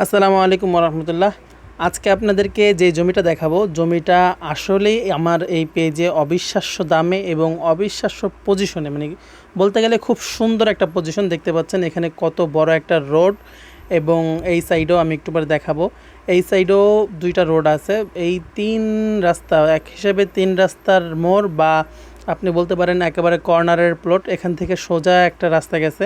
আসসালামু আলাইকুম ওরহমতুল্লাহ। আজকে আপনাদেরকে যে জমিটা দেখাবো, জমিটা আসলেই আমার এই পেজে অবিশ্বাস্য দামে এবং অবিশ্বাস্য পজিশনে, মানে বলতে গেলে খুব সুন্দর একটা পজিশন দেখতে পাচ্ছেন। এখানে কত বড় একটা রোড এবং এই সাইডেও আমি একটু পরে দেখাবো। এই সাইডেও দুইটা রোড আছে। এই তিন রাস্তা এক হিসেবে তিন রাস্তার মোড়, বা আপনি বলতে পারেন একেবারে কর্নারের প্লট। এখান থেকে সোজা একটা রাস্তা গেছে।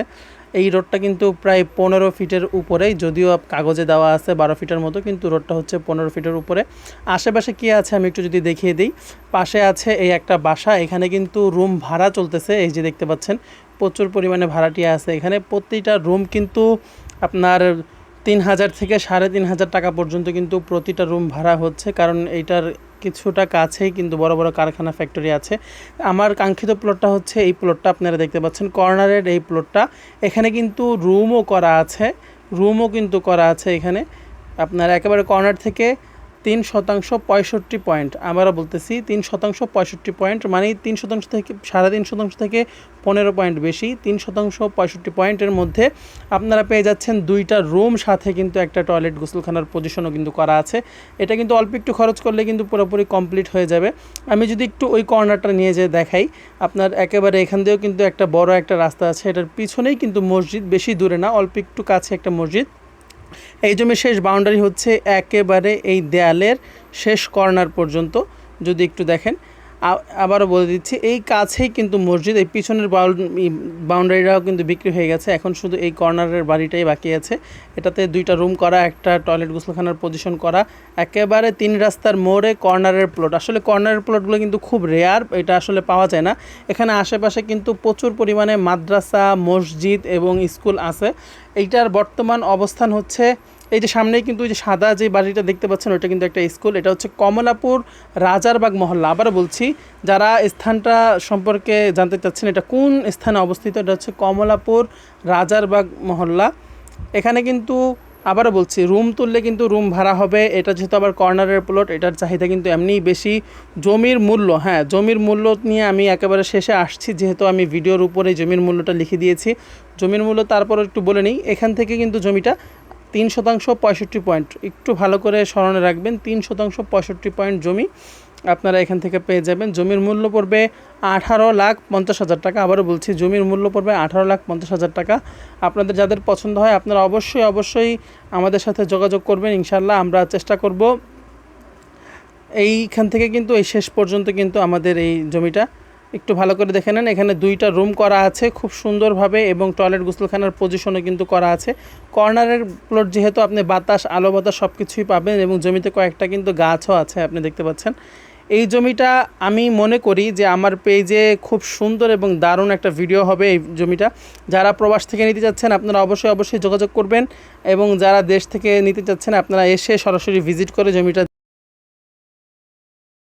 এই রোডটা কিন্তু প্রায় 15 ফিটের উপরেই, যদিও কাগজে দেওয়া আছে 12 ফিটের মতো, কিন্তু রোডটা হচ্ছে 15 ফিটের উপরে। আশেপাশে কী আছে আমি একটু যদি দেখিয়ে দিই। পাশে আছে এই একটা বাসা, এখানে কিন্তু রুম ভাড়া চলতেছে। এই যে দেখতে পাচ্ছেন প্রচুর পরিমাণে ভাড়াটিয়া আছে এখানে। প্রতিটা রুম কিন্তু আপনার 3,000 থেকে 3,500 টাকা পর্যন্ত কিন্তু প্রতিটা রুম ভাড়া হচ্ছে, কারণ এইটার কিছুটা কাছেই কিন্তু বড় বড় কারখানা ফ্যাক্টরি আছে। আমার কাঙ্ক্ষিত প্লটটা হচ্ছে এই প্লটটা, আপনারা দেখতে পাচ্ছেন কর্নারের এই প্লটটা। এখানে কিন্তু রুমও কিন্তু করা আছে এখানে। আপনার একেবারে কর্নার থেকে 3% 65 পয়েন্ট, আবারও বলতেছি 3% 65 পয়েন্ট, মানে 3% থেকে 3.5% থেকে 15 পয়েন্ট বেশি। 3% 65 পয়েন্টের মধ্যে আপনারা পেয়ে যাচ্ছেন দুইটা রুম, সাথে কিন্তু একটা টয়লেট গোসলখানার পজিশনও কিন্তু করা আছে। এটা কিন্তু অল্প একটু খরচ করলে কিন্তু পুরোপুরি কমপ্লিট হয়ে যাবে। আমি যদি একটু ওই কর্নারটা নিয়ে যেয়ে দেখাই, আপনার একেবারে এখান দিয়েও কিন্তু একটা বড় একটা রাস্তা আছে। এটার পিছনেই কিন্তু মসজিদ, বেশি দূরে না, অল্প একটু কাছে একটা মসজিদ। এই জমির শেষ বাউন্ডারি হচ্ছে একেবারে এই দেয়ালের শেষ কর্নার পর্যন্ত। যদি একটু দেখেন, আবারও বলে দিচ্ছি, এই কাছেই কিন্তু মসজিদ। এই পিছনের বাউন্ডারিটাও কিন্তু বিক্রি হয়ে গেছে, এখন শুধু এই কর্নারের বাড়িটাই বাকি আছে। এটাতে দুইটা রুম করা, একটা টয়লেট গোসলখানার পজিশন করা, একেবারে 3 রাস্তার মোড়ে কর্নারের প্লট। আসলে কর্নারের প্লটগুলো কিন্তু খুব রেয়ার, এটা আসলে পাওয়া যায় না। এখানে আশেপাশে কিন্তু প্রচুর পরিমাণে মাদ্রাসা, মসজিদ এবং স্কুল আছে। এইটার বর্তমান অবস্থান হচ্ছে এই যে সামনেই কিন্তু ওই যে সাদা যে বাড়িটা দেখতে পাচ্ছেন, ওইটা কিন্তু একটা স্কুল। এটা হচ্ছে কমলাপুর রাজারবাগ মহল্লা। আবারও বলছি, যারা স্থানটা সম্পর্কে জানতে চাচ্ছেন এটা কোন স্থানে অবস্থিত, এটা হচ্ছে কমলাপুর রাজারবাগ মহল্লা। এখানে কিন্তু আবারও বলছি, রুম তুললে কিন্তু রুম ভাড়া হবে। এটা যেহেতু আবার কর্নারের প্লট, এটার চাহিদা কিন্তু এমনিই বেশি। জমির মূল্য, হ্যাঁ জমির মূল্য নিয়ে আমি একেবারে শেষে আসছি, যেহেতু আমি ভিডিওর উপরে জমির মূল্যটা লিখে দিয়েছি। জমির মূল্য তারপর একটু বলে নিই। এখান থেকে কিন্তু জমিটা 3% 65 পয়েন্ট, একটু ভালো করে স্মরণে রাখবেন। 3% 65 পয়েন্ট জমি আপনারা এখান থেকে পেয়ে যাবেন। জমির মূল্য পড়বে 18,50,000 টাকা। আবারও বলছি, জমির মূল্য পড়বে 18,50,000 টাকা। আপনাদের যাদের পছন্দ হয় আপনারা অবশ্যই আমাদের সাথে যোগাযোগ করবেন। ইনশাল্লাহ আমরা চেষ্টা করব। এইখান থেকে কিন্তু এই শেষ পর্যন্ত কিন্তু আমাদের এই জমিটা একটু ভালো করে দেখে নেন। এখানে দুইটা রুম করা আছে খুব সুন্দরভাবে, এবং টয়লেট গোসলখানার পজিশনও কিন্তু করা আছে। কর্নারের প্লট যেহেতু আপনি বাতাস, আলো বাতাস সব কিছুই পাবেন, এবং জমিতে কয়েকটা কিন্তু গাছও আছে, আপনি দেখতে পাচ্ছেন। এই জমিটা আমি মনে করি যে আমার পেজে খুব সুন্দর এবং দারুণ একটা ভিডিও হবে এই জমিটা। যারা প্রবাস থেকে নিতে চাচ্ছেন আপনারা অবশ্যই যোগাযোগ করবেন, এবং যারা দেশ থেকে নিতে চাচ্ছেন আপনারা এসে সরাসরি ভিজিট করে জমিটা